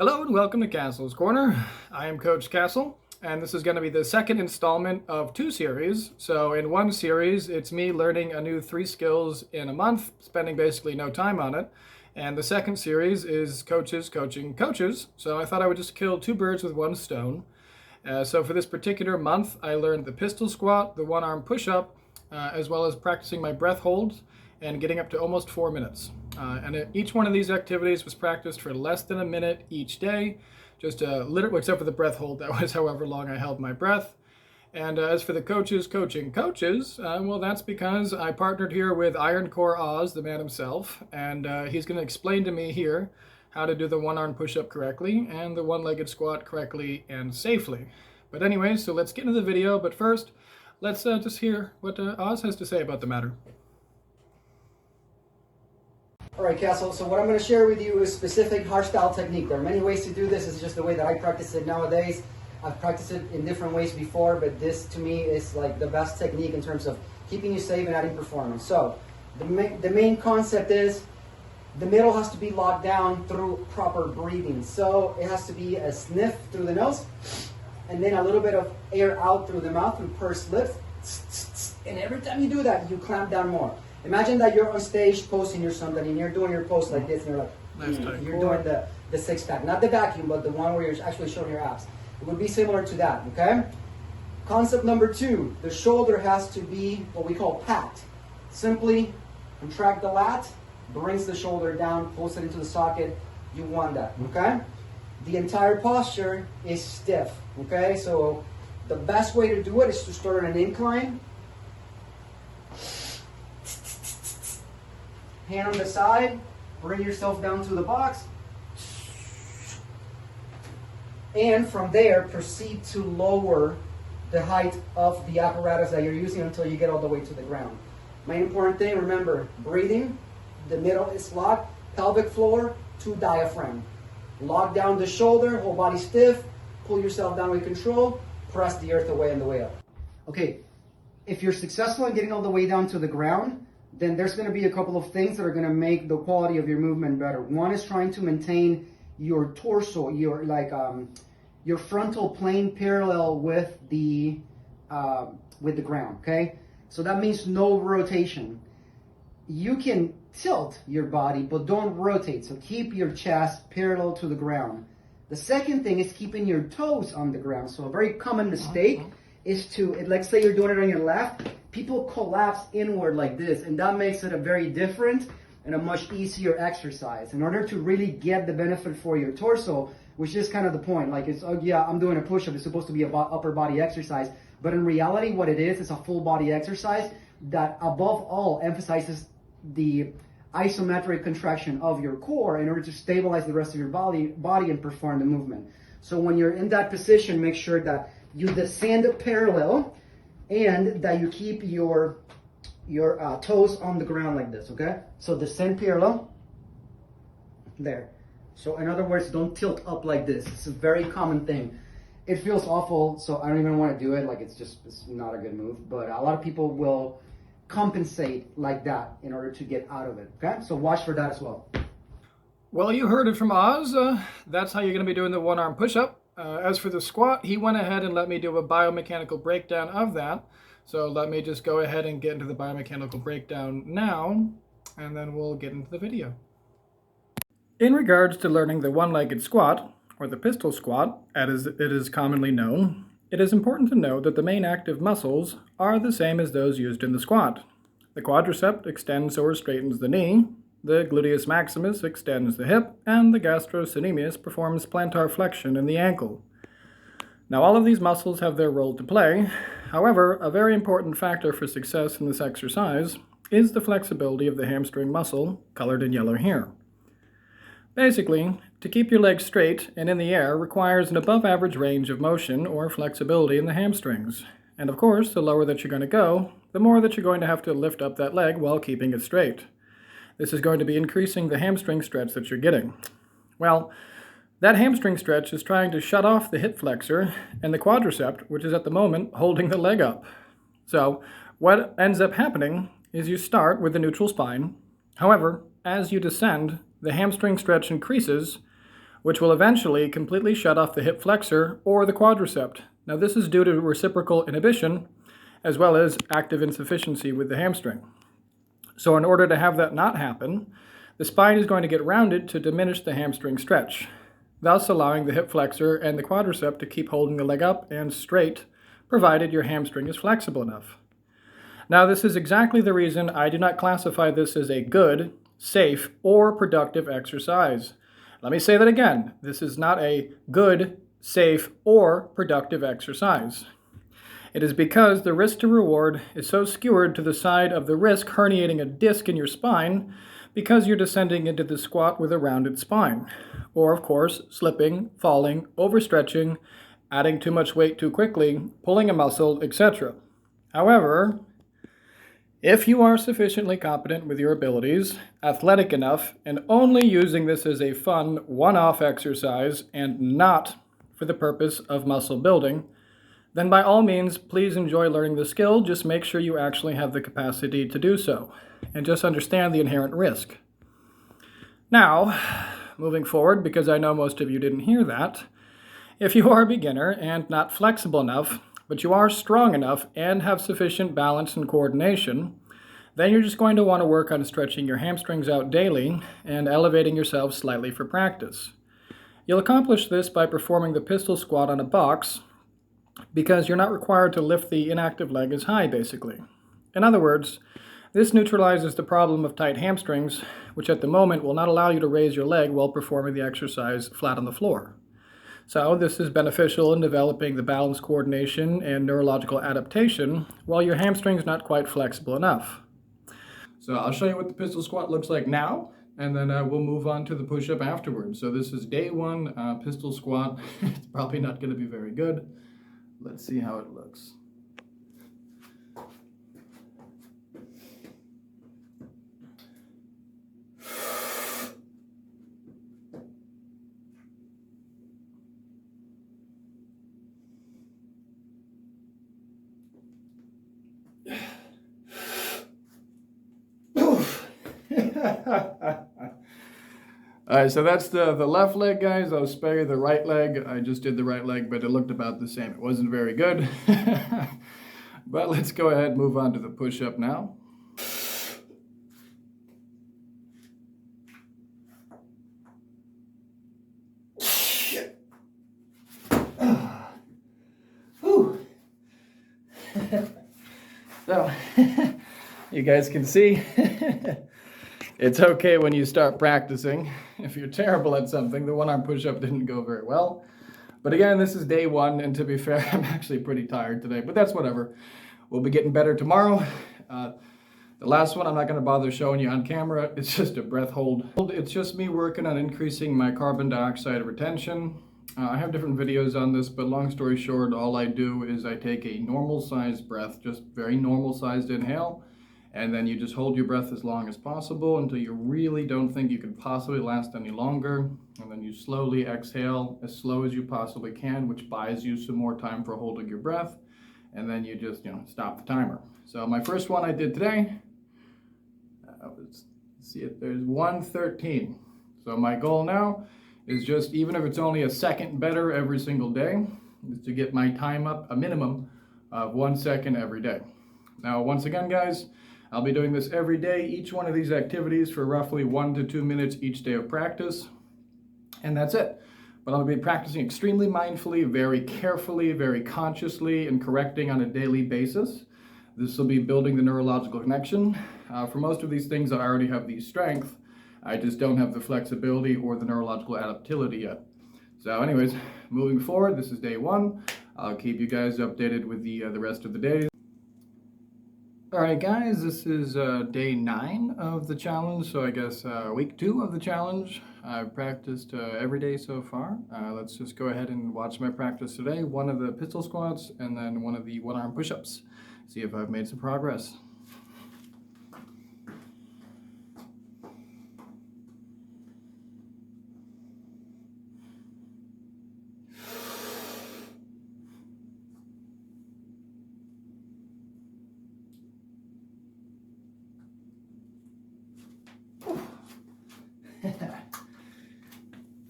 Hello and welcome to Castle's Corner. I am Coach Castle, and this is going to be the second installment of two series. So in one series, it's me learning a new 3 skills in a month, spending basically no time on it. And the second series is coaches coaching coaches. So I thought I would just kill 2 birds with 1 stone. So for this particular month, I learned the pistol squat, the 1-arm push-up, as well as practicing my breath holds and getting up to almost 4 minutes. Each one of these activities was practiced for less than a minute each day, just literally, except for the breath hold, that was however long I held my breath. And as for the coaches coaching coaches, well, that's because I partnered here with Ironcore Oz, the man himself, and he's going to explain to me here how to do the 1-arm push-up correctly and the 1-legged squat correctly and safely. But anyway, so let's get into the video, but first, let's just hear what Oz has to say about the matter. All right, Castle, so what I'm going to share with you is specific hardstyle technique. There are many ways to do this. It's just the way that I practice it nowadays. I've practiced it in different ways before, but this to me is like the best technique in terms of keeping you safe and adding performance. So the main concept is the middle has to be locked down through proper breathing. So it has to be a sniff through the nose and then a little bit of air out through the mouth through pursed lips. And every time you do that, you clamp down more. Imagine that you're on stage posing or something and you're doing your pose like this and you're like, you're doing the six-pack. Not the vacuum, but the one where you're actually showing your abs. It would be similar to that, okay? Concept number 2, the shoulder has to be what we call packed. Simply contract the lat, brings the shoulder down, pulls it into the socket. You want that, okay? The entire posture is stiff, okay? So the best way to do it is to start on an incline. Hand on the side, bring yourself down to the box. And from there, proceed to lower the height of the apparatus that you're using until you get all the way to the ground. Main important thing, remember, breathing, the middle is locked, pelvic floor to diaphragm. Lock down the shoulder, whole body stiff, pull yourself down with control, press the earth away on the way up. Okay, if you're successful in getting all the way down to the ground, then there's going to be a couple of things that are going to make the quality of your movement better. One is trying to maintain your torso, your frontal plane parallel with the ground. Okay, so that means no rotation. You can tilt your body, but don't rotate. So keep your chest parallel to the ground. The second thing is keeping your toes on the ground. So a very common mistake is to, let's say you're doing it on your left, people collapse inward like this, and that makes it a very different and a much easier exercise. In order to really get the benefit for your torso, which is kind of the point, like it's, oh yeah, I'm doing a push-up, it's supposed to be a upper body exercise, but in reality what it is a full body exercise that above all emphasizes the isometric contraction of your core in order to stabilize the rest of your body and perform the movement. So when you're in that position, make sure that you descend parallel and that you keep your toes on the ground like this, okay? So descend parallel, there. So in other words, don't tilt up like this. It's a very common thing. It feels awful, so I don't even want to do it. Like it's not a good move, but a lot of people will compensate like that in order to get out of it, okay? So watch for that as well. Well, you heard it from Oz. That's how you're going to be doing the 1-arm push-up. As for the squat, he went ahead and let me do a biomechanical breakdown of that. So let me just go ahead and get into the biomechanical breakdown now, and then we'll get into the video. In regards to learning the 1-legged squat, or the pistol squat, as it is commonly known, it is important to know that the main active muscles are the same as those used in the squat. The quadricep extends or straightens the knee, the gluteus maximus extends the hip, and the gastrocnemius performs plantar flexion in the ankle. Now all of these muscles have their role to play. However, a very important factor for success in this exercise is the flexibility of the hamstring muscle, colored in yellow here. Basically, to keep your legs straight and in the air requires an above average range of motion or flexibility in the hamstrings. And of course, the lower that you're going to go, the more that you're going to have to lift up that leg while keeping it straight. This is going to be increasing the hamstring stretch that you're getting. Well, that hamstring stretch is trying to shut off the hip flexor and the quadricep, which is at the moment holding the leg up. So what ends up happening is you start with the neutral spine. However, as you descend, the hamstring stretch increases which will eventually completely shut off the hip flexor or the quadricep. Now this is due to reciprocal inhibition as well as active insufficiency with the hamstring. So in order to have that not happen, the spine is going to get rounded to diminish the hamstring stretch, thus allowing the hip flexor and the quadricep to keep holding the leg up and straight, provided your hamstring is flexible enough. Now this is exactly the reason I do not classify this as a good, safe, or productive exercise. Let me say that again. This is not a good, safe, or productive exercise. It is because the risk to reward is so skewered to the side of the risk herniating a disc in your spine because you're descending into the squat with a rounded spine. Or, of course, slipping, falling, overstretching, adding too much weight too quickly, pulling a muscle, etc. However, if you are sufficiently competent with your abilities, athletic enough, and only using this as a fun, one-off exercise and not for the purpose of muscle building, then by all means, please enjoy learning the skill. Just make sure you actually have the capacity to do so, and just understand the inherent risk. Now, moving forward, because I know most of you didn't hear that, if you are a beginner and not flexible enough, but you are strong enough and have sufficient balance and coordination, then you're just going to want to work on stretching your hamstrings out daily and elevating yourself slightly for practice. You'll accomplish this by performing the pistol squat on a box, because you're not required to lift the inactive leg as high, basically. In other words, this neutralizes the problem of tight hamstrings, which at the moment will not allow you to raise your leg while performing the exercise flat on the floor. So this is beneficial in developing the balance coordination and neurological adaptation while your hamstring's not quite flexible enough. So I'll show you what the pistol squat looks like now, and then we'll move on to the push-up afterwards. So this is day one pistol squat. It's probably not going to be very good. Let's see how it looks. All right, so that's the left leg, guys. I'll spare you the right leg. I just did the right leg, but it looked about the same. It wasn't very good. But let's go ahead and move on to the push-up now. So, you guys can see, it's okay when you start practicing. If you're terrible at something, the one-arm push-up didn't go very well. But again, this is day one, and to be fair, I'm actually pretty tired today, but that's whatever. We'll be getting better tomorrow. The last one, I'm not gonna bother showing you on camera. It's just a breath hold. It's just me working on increasing my carbon dioxide retention. I have different videos on this, but long story short, all I do is I take a normal sized breath, just very normal sized inhale, and then you just hold your breath as long as possible until you really don't think you could possibly last any longer. And then you slowly exhale as slow as you possibly can, which buys you some more time for holding your breath. And then you just, stop the timer. So my first one I did today, there's 113. So my goal now is just, even if it's only a second better every single day, is to get my time up a minimum of 1 second every day. Now, once again, guys, I'll be doing this every day, each one of these activities for roughly 1 to 2 minutes each day of practice, and that's it. But I'll be practicing extremely mindfully, very carefully, very consciously, and correcting on a daily basis. This will be building the neurological connection. For most of these things, I already have the strength. I just don't have the flexibility or the neurological adaptability yet. So anyways, moving forward, this is day one. I'll keep you guys updated with the rest of the days. All right, guys, this is day 9 of the challenge. So I guess week 2 of the challenge. I've practiced every day so far. Let's just go ahead and watch my practice today. One of the pistol squats and then one of the one-arm push-ups. See if I've made some progress.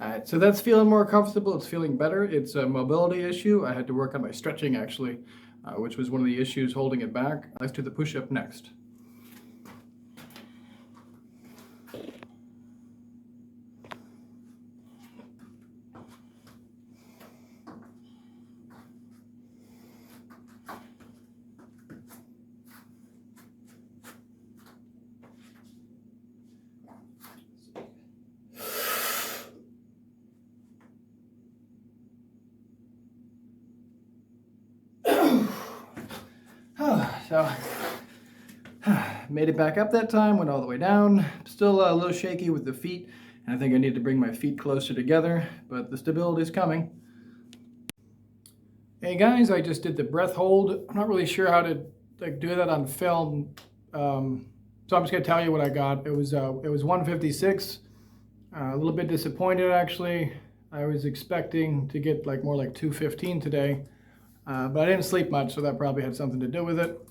All right, so that's feeling more comfortable. It's feeling better. It's a mobility issue. I had to work on my stretching actually, which was one of the issues holding it back. Let's do the push-up next. So, made it back up that time, went all the way down. Still a little shaky with the feet, and I think I need to bring my feet closer together, but the stability is coming. Hey guys, I just did the breath hold. I'm not really sure how to do that on film, so I'm just gonna tell you what I got. It was 156. A little bit disappointed actually. I was expecting to get more like 215 today, but I didn't sleep much, so that probably had something to do with it.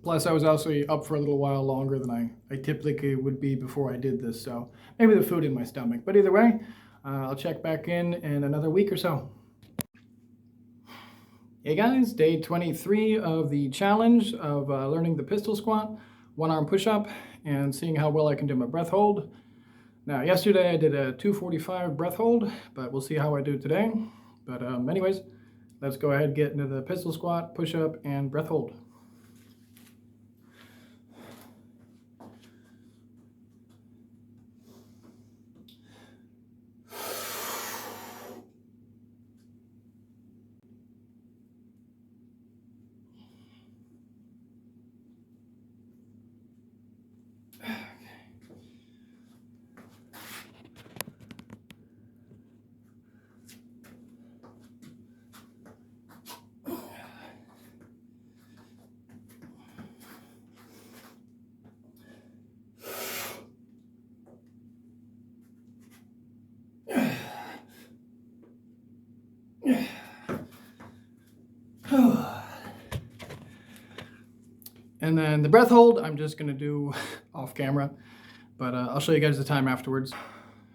Plus, I was also up for a little while longer than I typically would be before I did this, so maybe the food in my stomach. But either way, I'll check back in another week or so. Hey guys, day 23 of the challenge of learning the pistol squat, one arm push-up, and seeing how well I can do my breath hold. Now, yesterday I did a 245 breath hold, but we'll see how I do today. But anyways, let's go ahead and get into the pistol squat, push-up, and breath hold. And then the breath hold, I'm just gonna do off camera, but I'll show you guys the time afterwards.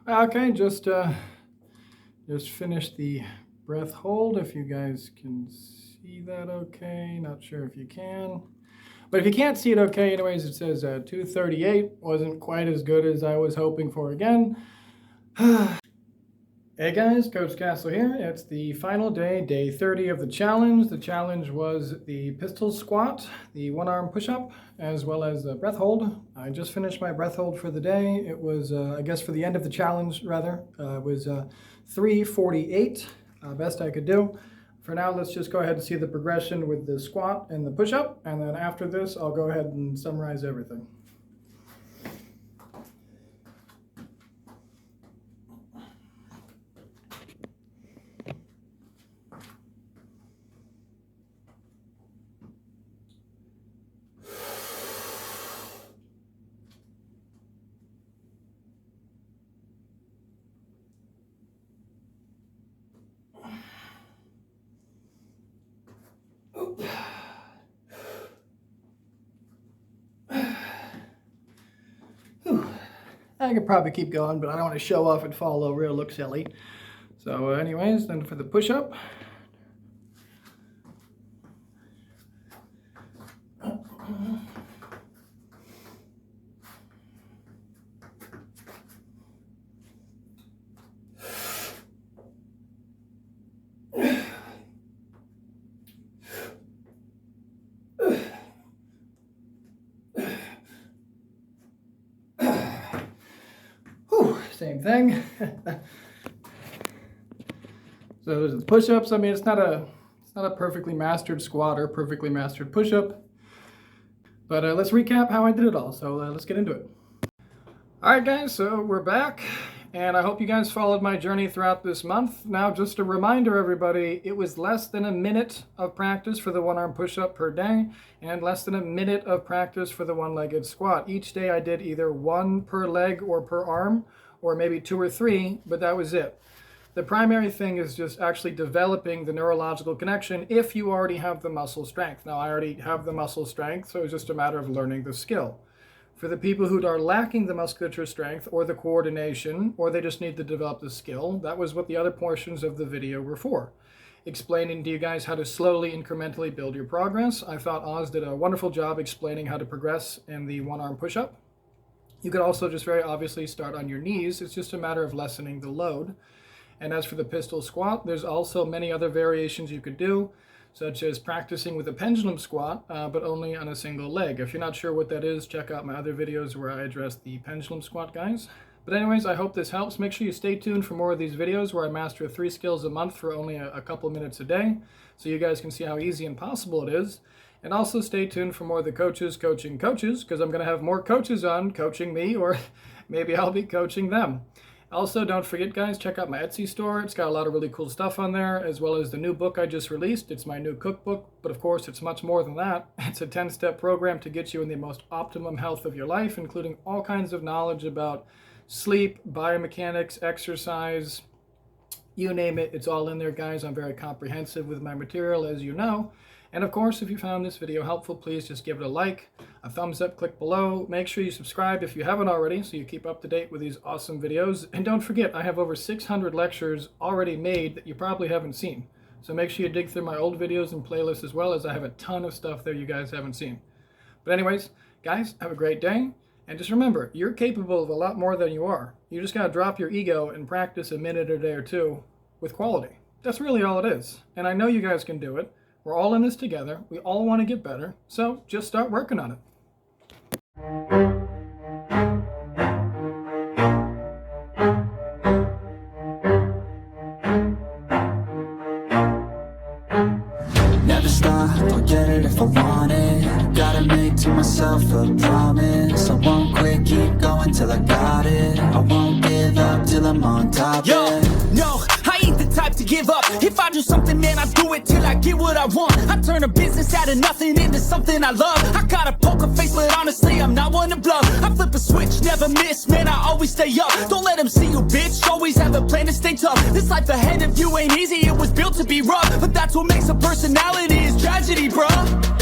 Okay, just finished the breath hold. If you guys can see that okay, not sure if you can. But if you can't see it okay, anyways, it says 238. Wasn't quite as good as I was hoping for again. Hey guys, Coach Castle here. It's the final day, day 30 of the challenge. The challenge was the pistol squat, the one arm push-up, as well as the breath hold. I just finished my breath hold for the day. It was, I guess for the end of the challenge rather, it was 348, best I could do. For now, let's just go ahead and see the progression with the squat and the push-up, and then after this, I'll go ahead and summarize everything. I could probably keep going, but I don't want to show off and fall over. It'll look silly. So anyways, then for the push-up. Same thing. So there's the push-ups. I mean, it's not a perfectly mastered squat or perfectly mastered push-up. But let's recap how I did it all. So let's get into it. All right, guys. So we're back, and I hope you guys followed my journey throughout this month. Now, just a reminder, everybody, it was less than a minute of practice for the one-arm push-up per day, and less than a minute of practice for the one-legged squat. Each day I did either one per leg or per arm, or maybe 2 or 3, but that was it. The primary thing is just actually developing the neurological connection if you already have the muscle strength. Now, I already have the muscle strength, so it's just a matter of learning the skill. For the people who are lacking the musculature strength or the coordination, or they just need to develop the skill, that was what the other portions of the video were for. Explaining to you guys how to slowly, incrementally build your progress. I thought Oz did a wonderful job explaining how to progress in the one-arm push-up. You could also just very obviously start on your knees. It's just a matter of lessening the load. And as for the pistol squat, there's also many other variations you could do, such as practicing with a pendulum squat, but only on a single leg. If you're not sure what that is, check out my other videos where I address the pendulum squat, guys. But anyways, I hope this helps. Make sure you stay tuned for more of these videos where I master 3 skills a month for only a couple minutes a day, so you guys can see how easy and possible it is. And also stay tuned for more of the coaches coaching coaches, because I'm going to have more coaches on coaching me, or maybe I'll be coaching them. Also, don't forget, guys, check out my Etsy store. It's got a lot of really cool stuff on there, as well as the new book I just released. It's my new cookbook, but of course, it's much more than that. It's a 10-step program to get you in the most optimum health of your life, including all kinds of knowledge about sleep, biomechanics, exercise, you name it. It's all in there, guys. I'm very comprehensive with my material, as you know. And of course, if you found this video helpful, please just give it a like, a thumbs up, click below. Make sure you subscribe if you haven't already, so you keep up to date with these awesome videos. And don't forget, I have over 600 lectures already made that you probably haven't seen. So make sure you dig through my old videos and playlists as well, as I have a ton of stuff there you guys haven't seen. But anyways, guys, have a great day. And just remember, you're capable of a lot more than you are. You just gotta drop your ego and practice a minute a day or two with quality. That's really all it is. And I know you guys can do it. We're all in this together. We all want to get better. So just start working on it. Never stop, I'll get it if I want it. Gotta make to myself a promise. I won't quit, keep going till I got it. I won't give up till I'm on top. Yo, no, I ain't the type to give up. If I do something, man, I do it till I get what I want. I turn a business out of nothing into something I love. I got a poker face, but honestly, I'm not one to bluff. I flip a switch, never miss, man, I always stay up. Don't let them see you, bitch, always have a plan to stay tough. This life ahead of you ain't easy, it was built to be rough. But that's what makes a personality, is tragedy, bruh.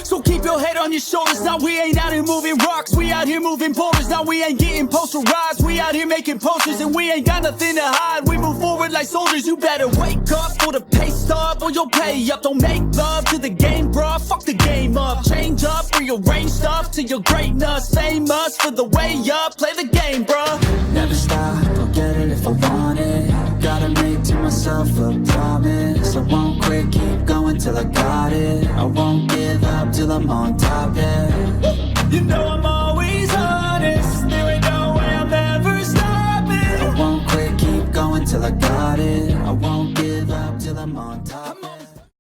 So keep your head on your shoulders. Now we ain't out here moving rocks, we out here moving boulders. Now we ain't getting posterized, we out here making posters. And we ain't got nothing to hide, we move forward like soldiers. You better wake up for the pay stub, or you'll pay up. Don't make love to the game, bruh, fuck the game up. Change up, rearrange stuff to your greatness. Famous for the way up, play the game, bruh. Never stop, I'll get it if I want it. Gotta make to myself a promise. I won't quit, keep going till I got it. I won't give up till I'm on top, yeah. You know I'm always honest, there ain't no way I'm ever stopping. I won't quit, keep going till I got it. I won't give up till I'm on top, yeah.